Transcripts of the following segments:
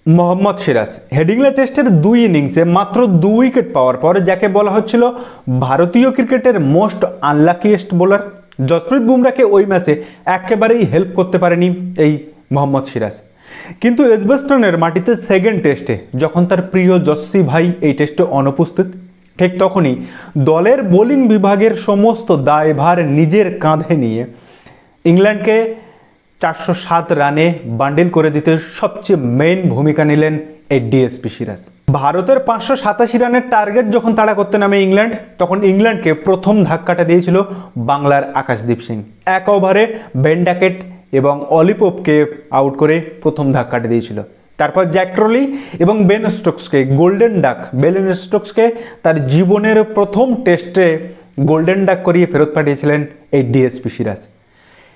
মোহাম্মদ সিরাজ হেডিংলে টেস্টের 2 ইনিংসে মাত্র 2 উইকেট পাওয়ার পর যাকে বলা হচ্ছিল ভারতীয় ক্রিকেটের মোস্ট আনলাকিয়েস্ট বোলার, জসপ্রীত বুমরাকে ওই ম্যাচে একেবারেই হেল্প করতে পারেনি এই মোহাম্মদ সিরাজ। কিন্তু এজবেস্টনের মাটিতে সেকেন্ড টেস্টে যখন তার প্রিয় যশস্বী ভাই এই টেস্টে অনুপস্থিত, ঠিক তখনই দলের বোলিং বিভাগের সমস্ত দায়ভার নিজের কাঁধে নিয়ে ইংল্যান্ডকে 407 রানে বান্ডিল করে দিতে সবচেয়ে মেইন ভূমিকা নিলেন এই ডিএসপি সিরাজ। ভারতের 587 রানের টার্গেট যখন তাড়া করতে নামে ইংল্যান্ড, তখন ইংল্যান্ডকে প্রথম ধাক্কাটা দিয়েছিল বাংলার আকাশদীপ সিং। এক ওভারে বেন ড্যাকেট এবং অলি পোপকে আউট করে প্রথম ধাক্কাটা দিয়েছিল। তারপর জ্যাক ট্রলি এবং বেন স্টোকসকে বেন স্টোকসকে তার জীবনের প্রথম টেস্টে গোল্ডেন ডাক করিয়ে ফেরত পাঠিয়েছিলেন এই ডিএসপি সিরাজ।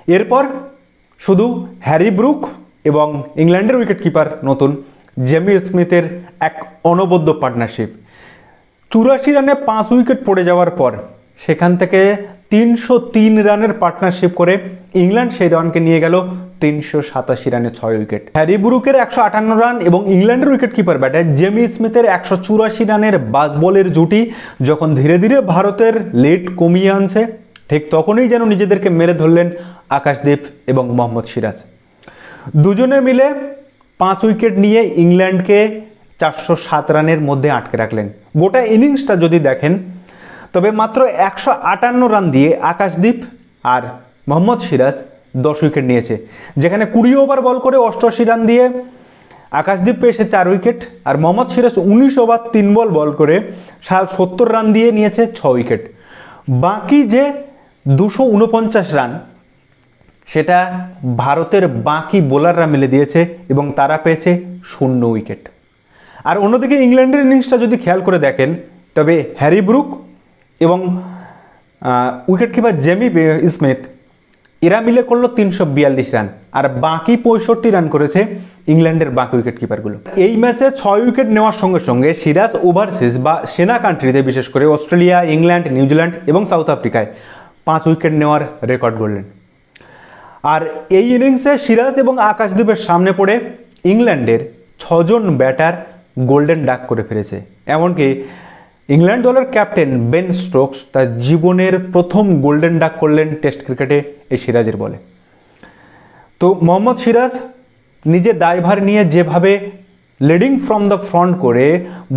এরপর শুধু হ্যারি ব্রুক এবং ইংল্যান্ডের উইকেট কিপার নতুন জেমি স্মিথের এক অনবদ্য পার্টনারশিপ। 84 রানে 5 উইকেট পড়ে যাওয়ার পর সেখান থেকে 303 রানের পার্টনারশিপ করে ইংল্যান্ড সেই রানকে নিয়ে গেল 387 রানে 6 উইকেট। হ্যারি ব্রুকের 158 রান এবং ইংল্যান্ডের উইকেট কিপার ব্যাটার জেমি স্মিথের 184 রানের বাজবলের জুটি যখন ধীরে ধীরে ভারতের লিড কমিয়ে আনছে, ঠিক তখনই যেন নিজেদেরকে মেরে ধরলেন আকাশদীপ এবং মোহাম্মদ সিরাজ। দুজনে মিলে 5 উইকেট নিয়ে ইংল্যান্ডকে 407 রানের মধ্যে আটকে রাখলেন। গোটা ইনিংসটা যদি দেখেন তবে মাত্র 158 রান দিয়ে আকাশদীপ আর মোহাম্মদ সিরাজ 10 উইকেট নিয়েছে, যেখানে 20 ওভার বল করে 88 রান দিয়ে আকাশদীপ পেয়েছে 4 উইকেট আর মোহাম্মদ সিরাজ 19 ওভার 3 বল করে 70 রান দিয়ে নিয়েছে 6 উইকেট। বাকি যে 249 রান সেটা ভারতের বাকি বোলাররা মিলে দিয়েছে এবং তারা পেয়েছে 0 উইকেট। আর অন্যদিকে ইংল্যান্ডের ইনিংসটা যদি খেয়াল করে দেখেন তবে হ্যারি ব্রুক এবং উইকেট কিপার জেমি স্মিথ এরা মিলে করলো 342 রান আর বাকি 65 রান করেছে ইংল্যান্ডের বাকি উইকেট কিপারগুলো। এই ম্যাচে 6 উইকেট নেওয়ার সঙ্গে সঙ্গে সিরাজ ওভারসিজ বা সেনা কান্ট্রিতে বিশেষ করে অস্ট্রেলিয়া, ইংল্যান্ড, নিউজিল্যান্ড এবং সাউথ আফ্রিকায় 5 উইকেট নেওয়ার রেকর্ড গড়লেন। আর এই ইনিংসে সিরাজ এবং আকাশদীপের সামনে পড়ে ইংল্যান্ডের 6 জন ব্যাটার গোল্ডেন ডাক করে ফেলেছে। এমনকি ইংল্যান্ড দলের ক্যাপ্টেন বেন স্টোকস তার জীবনের প্রথম গোল্ডেন ডাক করলেন টেস্ট ক্রিকেটে এই সিরাজের বলে। তো মোহাম্মদ সিরাজ নিজের দায়ভার নিয়ে যেভাবে লিডিং ফ্রম দ্য ফ্রন্ট করে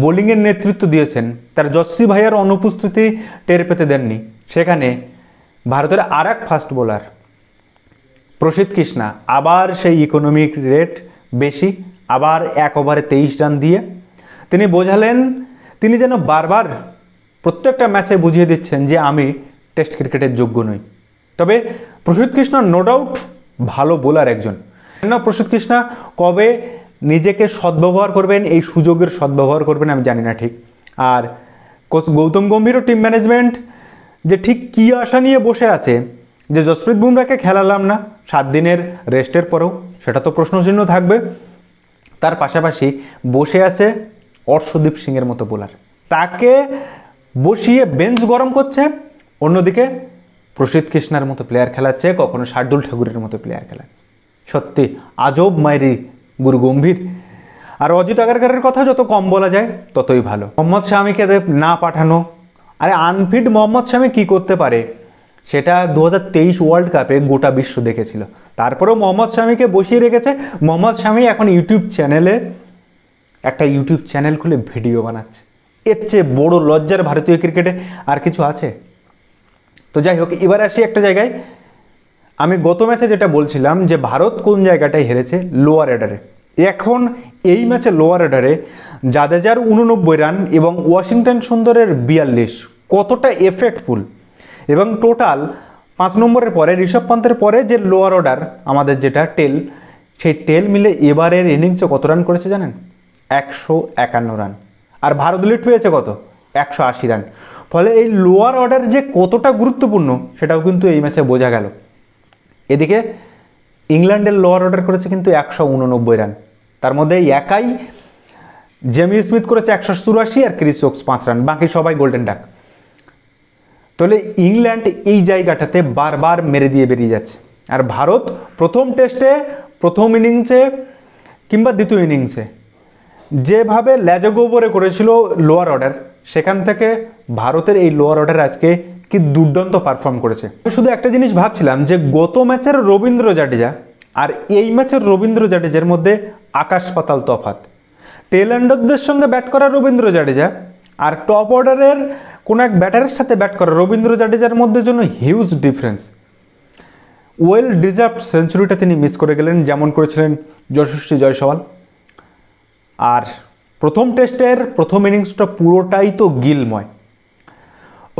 বোলিংয়ের নেতৃত্ব দিয়েছেন, তার যশস্বী ভাইয়ার অনুপস্থিতি টের পেতে দেননি। সেখানে ভারতের আর এক ফাস্ট বোলার প্রসিদ্ধ কৃষ্ণা আবার সেই ইকোনমিক রেট বেশি, আবার 1 ওভারে 23 রান দিয়ে তিনি বোঝালেন, তিনি যেন বারবার প্রত্যেকটা ম্যাচে বুঝিয়ে দিচ্ছেন যে আমি টেস্ট ক্রিকেটের যোগ্য নই। তবে প্রসিদ্ধ কৃষ্ণা নো ডাউট ভালো বোলার একজন। প্রসিদ্ধ কৃষ্ণা কবে নিজেকে সদ্ব্যবহার করবেন, এই সুযোগের সদ্ব্যবহার করবেন আমি জানি না ঠিক। আর কোচ গৌতম গম্ভীর ও টিম ম্যানেজমেন্ট যে ঠিক কী আশা নিয়ে বসে আছে যে জসপ্রীত বুমরাকে খেলালাম না 7 দিনের রেস্টের পরেও, সেটা তো প্রশ্নচিহ্ন থাকবে। তার পাশাপাশি বসে আছে অর্শদীপ সিংয়ের মতো বোলার, তাকে বসিয়ে বেঞ্চ গরম করছে। অন্যদিকে প্রসিদ্ধ কৃষ্ণার মতো প্লেয়ার খেলাচ্ছে, কখনো শার্দুল ঠাকুরের মতো প্লেয়ার খেলাচ্ছে। সত্যি আজব মাইরি গুরু গম্ভীর। আর অজিত আগারকারের কথা যত কম বলা যায় ততই ভালো। মোহাম্মদ শামিকে না পাঠানো, আরে আনফিট মোহাম্মদ শামি কি করতে পারে সেটা 2023 ওয়ার্ল্ড কাপে গোটা বিশ্ব দেখেছিল। তারপরেও মোহাম্মদ শামিকে বসিয়ে রেখেছে। মোহাম্মদ শামি এখন একটা ইউটিউব চ্যানেল খুলে ভিডিও বানাচ্ছে। এর চেয়ে বড় লজ্জার ভারতীয় ক্রিকেটে আর কিছু আছে? তো যাই হোক, এবার আসি একটা জায়গায়। আমি গত ম্যাচে যেটা বলছিলাম যে ভারত কোন জায়গাটায় হেরেছে, লোয়ার অর্ডারে। এখন এই ম্যাচে লোয়ার অর্ডারে জাদেজার 89 রান এবং ওয়াশিংটন সুন্দরের 42 কতটা এফেক্টফুল, এবং টোটাল 5 নম্বরের পরে ঋষভ পান্তের পরে যে লোয়ার অর্ডার আমাদের যেটা টেল, সেই টেল মিলে এবারের ইনিংসে কত রান করেছে জানেন? 151 রান। আর ভারত লিড পেয়েছে কত? 180 রান। ফলে এই লোয়ার অর্ডার যে কতটা গুরুত্বপূর্ণ সেটাও কিন্তু এই ম্যাচে বোঝা গেল। এদিকে ইংল্যান্ডের লোয়ার অর্ডার করেছে কিন্তু 189 রান, তার মধ্যে একাই জেমি স্মিথ করেছে 184 আর ক্রিস ওকস 5 রান, বাকি সবাই গোল্ডেন ডাক। তাহলে ইংল্যান্ড এই জায়গাটাতে বারবার মেরে দিয়ে বেরিয়ে যাচ্ছে। আর ভারত প্রথম টেস্টে, প্রথম ইনিংসে কিংবা দ্বিতীয় ইনিংসে যেভাবে লেজগোবরে করেছিল লোয়ার অর্ডার, সেখান থেকে ভারতের এই লোয়ার অর্ডার আজকে কি দুর্দান্ত পারফর্ম করেছে। শুধু একটা জিনিস ভাবছিলাম যে গত ম্যাচের রবীন্দ্র জাডেজা আর এই ম্যাচের রবীন্দ্র জাডেজার মধ্যে আকাশ পাতাল তফাৎ। টেল এন্ডারদের সঙ্গে ব্যাট করা রবীন্দ্র জাডেজা আর টপ অর্ডারের কোনো এক ব্যাটারের সাথে ব্যাট করা রবীন্দ্র জাডেজার মধ্যে জন্য হিউজ ডিফারেন্স। ওয়েল ডিজার্ভড সেঞ্চুরিটা তিনি মিস করে গেলেন, যেমন করেছিলেন যশস্বী জয়সওয়াল। আর প্রথম টেস্টের প্রথম ইনিংসটা পুরোটাই তো গিলময়।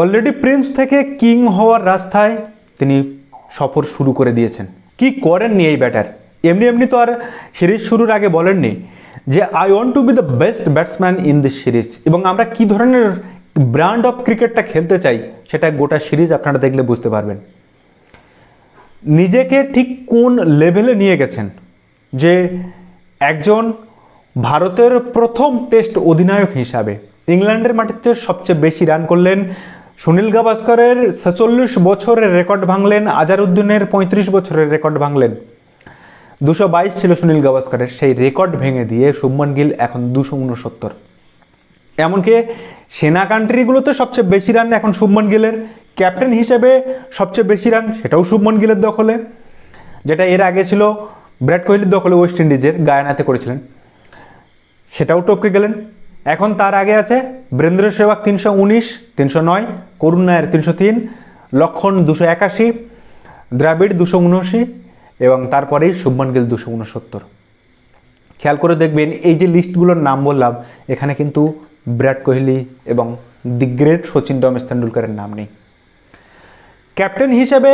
অলরেডি প্রিন্স থেকে কিং হওয়ার রাস্তায় তিনি সফর শুরু করে দিয়েছেন। কি করেননি এই ব্যাটার, এমনি এমনি তো আর সিরিজ শুরুর আগে বলেননি যে I want to B the best batsman in this series, এবং আমরা কি ধরনের ব্র্যান্ড অফ ক্রিকেটটা খেলতে চাই সেটা গোটা সিরিজ আপনারা দেখলে বুঝতে পারবেন। নিজেকে ঠিক কোন লেভেলে নিয়ে গেছেন যে একজন ভারতের প্রথম টেস্ট অধিনায়ক হিসাবে ইংল্যান্ডের মাটিতে সবচেয়ে বেশি রান করলেন, সুনীল গাভাস্করের 46 বছরের রেকর্ড ভাঙলেন, আজহারউদ্দিনের 35 বছরের রেকর্ড ভাঙলেন। 222 ছিল সুনীল গাভাস্করের, সেই রেকর্ড ভেঙে দিয়ে শুভমন গিল এখন 269। এমনকি সেনা কান্ট্রিগুলোতে সবচেয়ে বেশি রান এখন শুভমন গিলের, ক্যাপ্টেন হিসেবে সবচেয়ে বেশি রান সেটাও শুভমন গিলের দখলে, যেটা এর আগে ছিল বিরাট কোহলির দখলে, ওয়েস্ট ইন্ডিজের গায়ানাতে করেছিলেন, সেটাও টপকে গেলেন। এখন তার আগে আছে বীরেন্দ্র সেহবাগ 319, 309, করুণ নায়ার 303, লক্ষণ 281, দ্রাবিড় 279 এবং তারপরেই শুভমন গিল 269। খেয়াল করে দেখবেন এই যে লিস্টগুলোর নাম বললাম এখানে কিন্তু বিরাট কোহলি এবং দি গ্রেট সচিন রমেশ তেন্ডুলকরের নাম নেই। ক্যাপ্টেন হিসেবে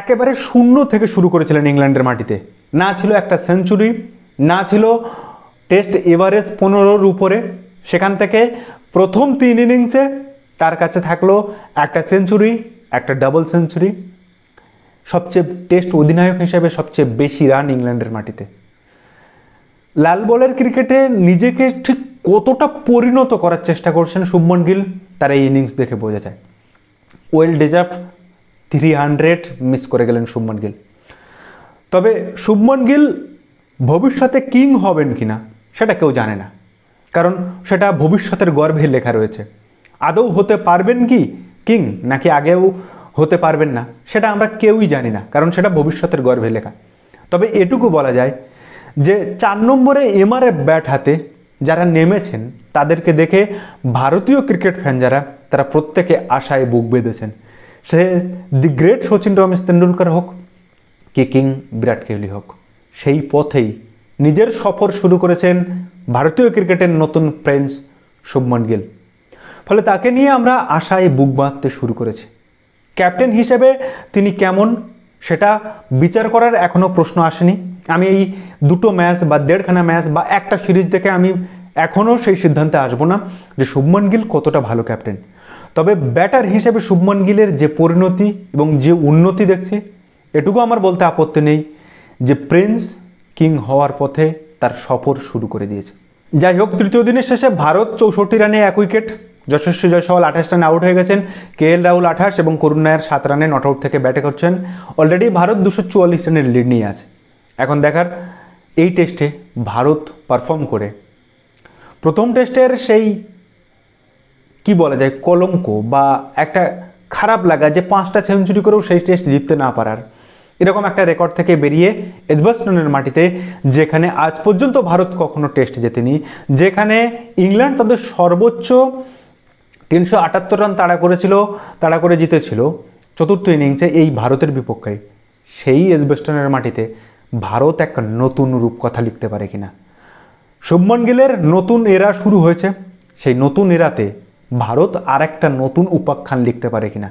একেবারে শূন্য থেকে শুরু করেছিলেন ইংল্যান্ডের মাটিতে, না ছিল একটা সেঞ্চুরি, না ছিল টেস্ট এভারেজ 15-র উপরে। সেখান থেকে প্রথম 3 ইনিংসে তার কাছে থাকলো একটা সেঞ্চুরি, একটা ডাবল সেঞ্চুরি, সবচেয়ে টেস্ট অধিনায়ক হিসেবে সবচেয়ে বেশি রান ইংল্যান্ডের মাটিতে। লাল বলের ক্রিকেটে নিজেকে ঠিক কতটা পরিণত করার চেষ্টা করছেন শুভমন গিল তার এই ইনিংস দেখে বোঝা যায়। ওয়েল ডিজার্ভ 300 মিস করে গেলেন শুভমন গিল। তবে শুভমন গিল ভবিষ্যতে কিং হবেন কিনা সেটা কেউ জানে না, কারণ সেটা ভবিষ্যতের গর্ভে লেখা রয়েছে। আদৌ হতে পারবেন কি কিং, নাকি আগেও হতে পারবেন না, সেটা আমরা কেউই জানি না, কারণ সেটা ভবিষ্যতের গর্ভে লেখা। তবে এটুকু বলা যায় যে 4 নম্বরে এমআরএফ ব্যাট হাতে যারা নেমেছেন তাদেরকে দেখে ভারতীয় ক্রিকেট ফ্যান যারা তারা প্রত্যেকে আশায় বুক বেঁধেছেন। সে দি গ্রেট সচিন রমেশ তেন্ডুলকর হোক কি কিং বিরাট কোহলি হোক, সেই পথেই নিজের সফর শুরু করেছেন ভারতীয় ক্রিকেটের নতুন প্রিন্স শুভমন গিল। ফলে তাকে নিয়ে আমরা আশায় বুক বাঁধতে শুরু করেছি। ক্যাপ্টেন হিসেবে তিনি কেমন সেটা বিচার করার এখনও প্রশ্ন আসেনি। আমি এই 2টো ম্যাচ বা 1.5খানা ম্যাচ বা একটা সিরিজ দেখে আমি এখনও সেই সিদ্ধান্তে আসবো না যে শুভমন গিল কতটা ভালো ক্যাপ্টেন। তবে ব্যাটার হিসেবে শুভমন গিলের যে পরিণতি এবং যে উন্নতি দেখছি, এটুকু আমার বলতে আপত্তি নেই যে প্রিন্স কিং হওয়ার পথে তার সফর শুরু করে দিয়েছে। যাই হোক, তৃতীয় দিনের শেষে ভারত 64 রানে 1 উইকেট, যশস্বী জয়সওয়াল 28 রানে আউট হয়ে গেছেন, কেএল রাহুল 28 এবং করুণ নায়ার 7 রানে নট আউট থেকে ব্যাটে করছেন। অলরেডি ভারত 244 রানের লিড নিয়ে আছে। এখন দেখার এই টেস্টে ভারত পারফর্ম করে প্রথম টেস্টের সেই কি বলা যায় কলঙ্ক বা একটা খারাপ লাগা যে 5টা সেঞ্চুরি করেও সেই টেস্ট জিততে না পারার, এরকম একটা রেকর্ড থেকে বেরিয়ে এজবাস্টনের মাটিতে, যেখানে আজ পর্যন্ত ভারত কখনো টেস্ট জেতেনি, যেখানে ইংল্যান্ড তাদের সর্বোচ্চ 378 রান তাড়া করে জিতেছিল চতুর্থ ইনিংসে এই ভারতের বিপক্ষে, সেই এজবাস্টনের মাটিতে ভারত এক নতুন রূপকথা লিখতে পারে কিনা। শুভমন গিলের নতুন এরা শুরু হয়েছে, সেই নতুন এরাতে ভারত আর একটা নতুন উপাখ্যান লিখতে পারে কিনা।